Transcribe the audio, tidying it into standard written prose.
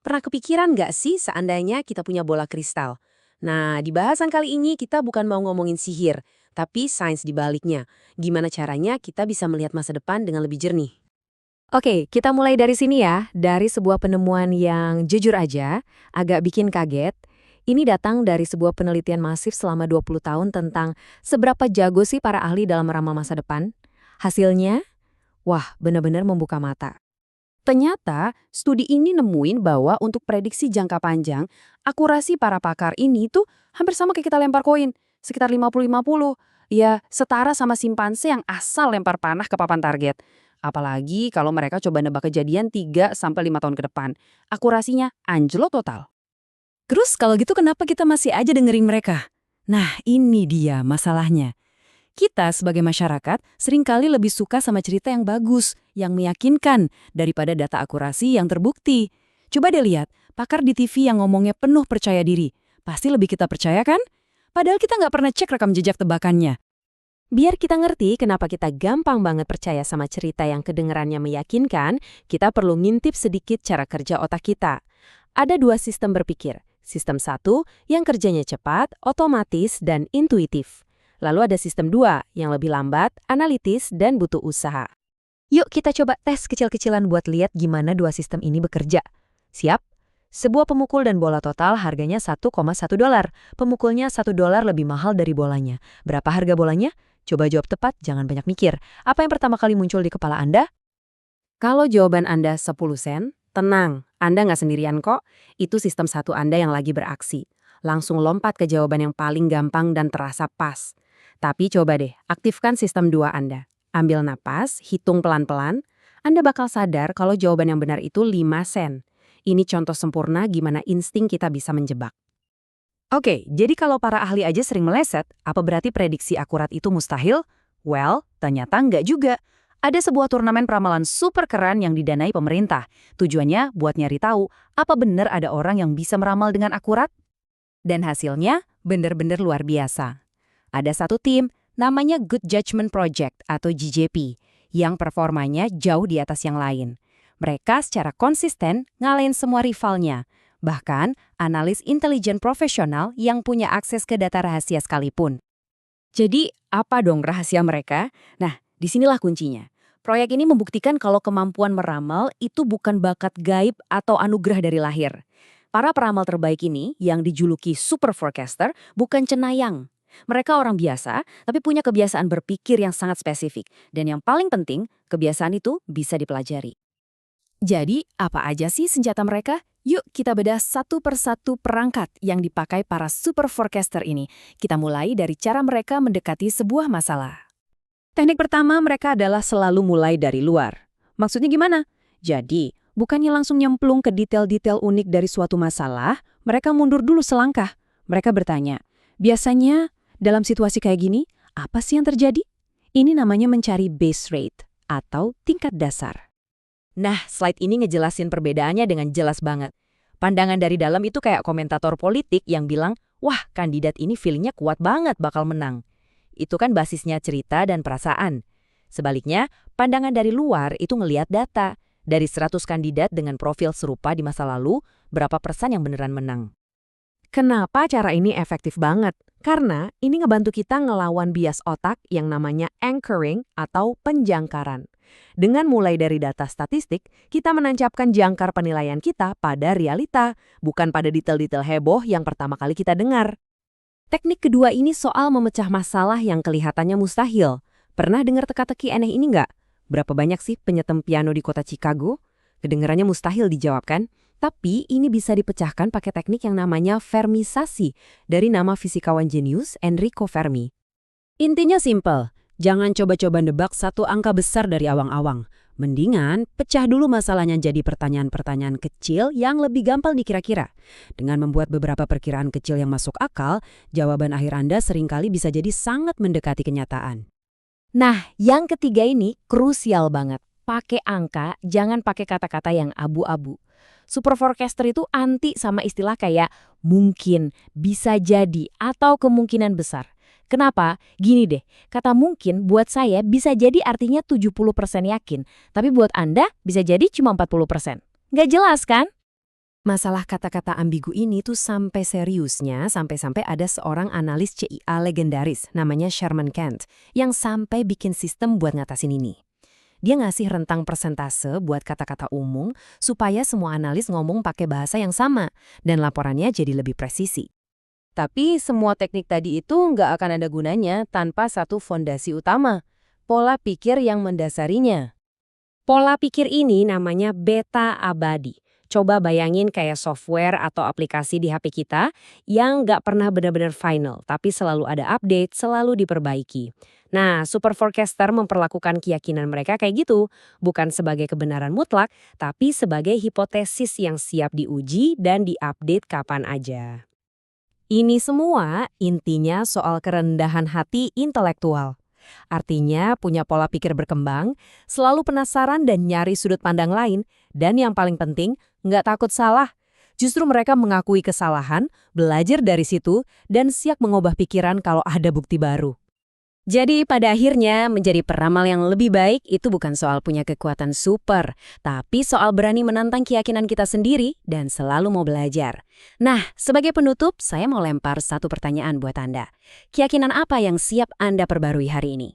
Pernah kepikiran nggak sih seandainya kita punya bola kristal? Nah, di bahasan kali ini kita bukan mau ngomongin sihir, tapi sains di baliknya. Gimana caranya kita bisa melihat masa depan dengan lebih jernih? Oke, kita mulai dari sini ya, dari sebuah penemuan yang jujur aja, agak bikin kaget. Ini datang dari sebuah penelitian masif selama 20 tahun tentang seberapa jago sih para ahli dalam meramal masa depan. Hasilnya, wah benar-benar membuka mata. Ternyata, studi ini nemuin bahwa untuk prediksi jangka panjang, akurasi para pakar ini tuh hampir sama kayak kita lempar koin, sekitar 50-50. Ya, setara sama simpanse yang asal lempar panah ke papan target. Apalagi kalau mereka coba nebak kejadian 3-5 tahun ke depan. Akurasinya anjlok total. Terus kalau gitu kenapa kita masih aja dengerin mereka? Nah, ini dia masalahnya. Kita sebagai masyarakat seringkali lebih suka sama cerita yang bagus, yang meyakinkan, daripada data akurasi yang terbukti. Coba deh lihat, pakar di TV yang ngomongnya penuh percaya diri. Pasti lebih kita percaya kan? Padahal kita nggak pernah cek rekam jejak tebakannya. Biar kita ngerti kenapa kita gampang banget percaya sama cerita yang kedengarannya meyakinkan, kita perlu ngintip sedikit cara kerja otak kita. Ada dua sistem berpikir. Sistem satu yang kerjanya cepat, otomatis, dan intuitif. Lalu ada sistem 2 yang lebih lambat, analitis, dan butuh usaha. Yuk kita coba tes kecil-kecilan buat lihat gimana dua sistem ini bekerja. Siap? Sebuah pemukul dan bola total harganya $1,1. Pemukulnya $1 lebih mahal dari bolanya. Berapa harga bolanya? Coba jawab tepat, jangan banyak mikir. Apa yang pertama kali muncul di kepala Anda? Kalau jawaban Anda 10 sen, tenang, Anda nggak sendirian kok. Itu sistem satu Anda yang lagi beraksi. Langsung lompat ke jawaban yang paling gampang dan terasa pas. Tapi coba deh, aktifkan sistem 2 Anda. Ambil napas, hitung pelan-pelan. Anda bakal sadar kalau jawaban yang benar itu 5 sen. Ini contoh sempurna gimana insting kita bisa menjebak. Oke, jadi kalau para ahli aja sering meleset, apa berarti prediksi akurat itu mustahil? Well, ternyata nggak juga. Ada sebuah turnamen ramalan super keren yang didanai pemerintah. Tujuannya buat nyari tahu apa benar ada orang yang bisa meramal dengan akurat. Dan hasilnya benar-benar luar biasa. Ada satu tim, namanya Good Judgment Project atau GJP, yang performanya jauh di atas yang lain. Mereka secara konsisten ngalahin semua rivalnya. Bahkan, analis intelijen profesional yang punya akses ke data rahasia sekalipun. Jadi, apa dong rahasia mereka? Nah, disinilah kuncinya. Proyek ini membuktikan kalau kemampuan meramal itu bukan bakat gaib atau anugerah dari lahir. Para peramal terbaik ini, yang dijuluki super forecaster, bukan cenayang. Mereka orang biasa, tapi punya kebiasaan berpikir yang sangat spesifik. Dan yang paling penting, kebiasaan itu bisa dipelajari. Jadi, apa aja sih senjata mereka? Yuk kita bedah satu persatu perangkat yang dipakai para super forecaster ini. Kita mulai dari cara mereka mendekati sebuah masalah. Teknik pertama mereka adalah selalu mulai dari luar. Maksudnya gimana? Jadi, bukannya langsung nyemplung ke detail-detail unik dari suatu masalah, mereka mundur dulu selangkah. Mereka bertanya, biasanya dalam situasi kayak gini, apa sih yang terjadi? Ini namanya mencari base rate atau tingkat dasar. Nah, slide ini ngejelasin perbedaannya dengan jelas banget. Pandangan dari dalam itu kayak komentator politik yang bilang, wah kandidat ini feelingnya kuat banget bakal menang. Itu kan basisnya cerita dan perasaan. Sebaliknya, pandangan dari luar itu ngelihat data. Dari 100 kandidat dengan profil serupa di masa lalu, berapa persen yang beneran menang? Kenapa cara ini efektif banget? Karena ini ngebantu kita ngelawan bias otak yang namanya anchoring atau penjangkaran. Dengan mulai dari data statistik, kita menancapkan jangkar penilaian kita pada realita, bukan pada detail-detail heboh yang pertama kali kita dengar. Teknik kedua ini soal memecah masalah yang kelihatannya mustahil. Pernah dengar teka-teki aneh ini nggak? Berapa banyak sih penyetem piano di kota Chicago? Kedengarannya mustahil dijawab kan? Tapi ini bisa dipecahkan pakai teknik yang namanya fermisasi dari nama fisikawan jenius Enrico Fermi. Intinya simple, jangan coba-coba nebak satu angka besar dari awang-awang. Mendingan pecah dulu masalahnya jadi pertanyaan-pertanyaan kecil yang lebih gampang dikira-kira. Dengan membuat beberapa perkiraan kecil yang masuk akal, jawaban akhir Anda seringkali bisa jadi sangat mendekati kenyataan. Nah, yang ketiga ini krusial banget. Pakai angka, jangan pakai kata-kata yang abu-abu. Super forecaster itu anti sama istilah kayak mungkin, bisa jadi, atau kemungkinan besar. Kenapa? Gini deh, kata mungkin buat saya bisa jadi artinya 70% yakin, tapi buat Anda bisa jadi cuma 40%. Nggak jelas kan? Masalah kata-kata ambigu ini tuh sampai seriusnya, sampai-sampai ada seorang analis CIA legendaris namanya Sherman Kent yang sampai bikin sistem buat ngatasin ini. Dia ngasih rentang persentase buat kata-kata umum supaya semua analis ngomong pakai bahasa yang sama dan laporannya jadi lebih presisi. Tapi semua teknik tadi itu nggak akan ada gunanya tanpa satu fondasi utama, pola pikir yang mendasarinya. Pola pikir ini namanya beta abadi. Coba bayangin kayak software atau aplikasi di HP kita yang nggak pernah benar-benar final, tapi selalu ada update, selalu diperbaiki. Nah, super forecaster memperlakukan keyakinan mereka kayak gitu, bukan sebagai kebenaran mutlak, tapi sebagai hipotesis yang siap diuji dan diupdate kapan aja. Ini semua intinya soal kerendahan hati intelektual. Artinya punya pola pikir berkembang, selalu penasaran dan nyari sudut pandang lain, dan yang paling penting, nggak takut salah. Justru mereka mengakui kesalahan, belajar dari situ, dan siap mengubah pikiran kalau ada bukti baru. Jadi pada akhirnya menjadi peramal yang lebih baik itu bukan soal punya kekuatan super, tapi soal berani menantang keyakinan kita sendiri dan selalu mau belajar. Nah, sebagai penutup, saya mau lempar satu pertanyaan buat Anda. Keyakinan apa yang siap Anda perbarui hari ini?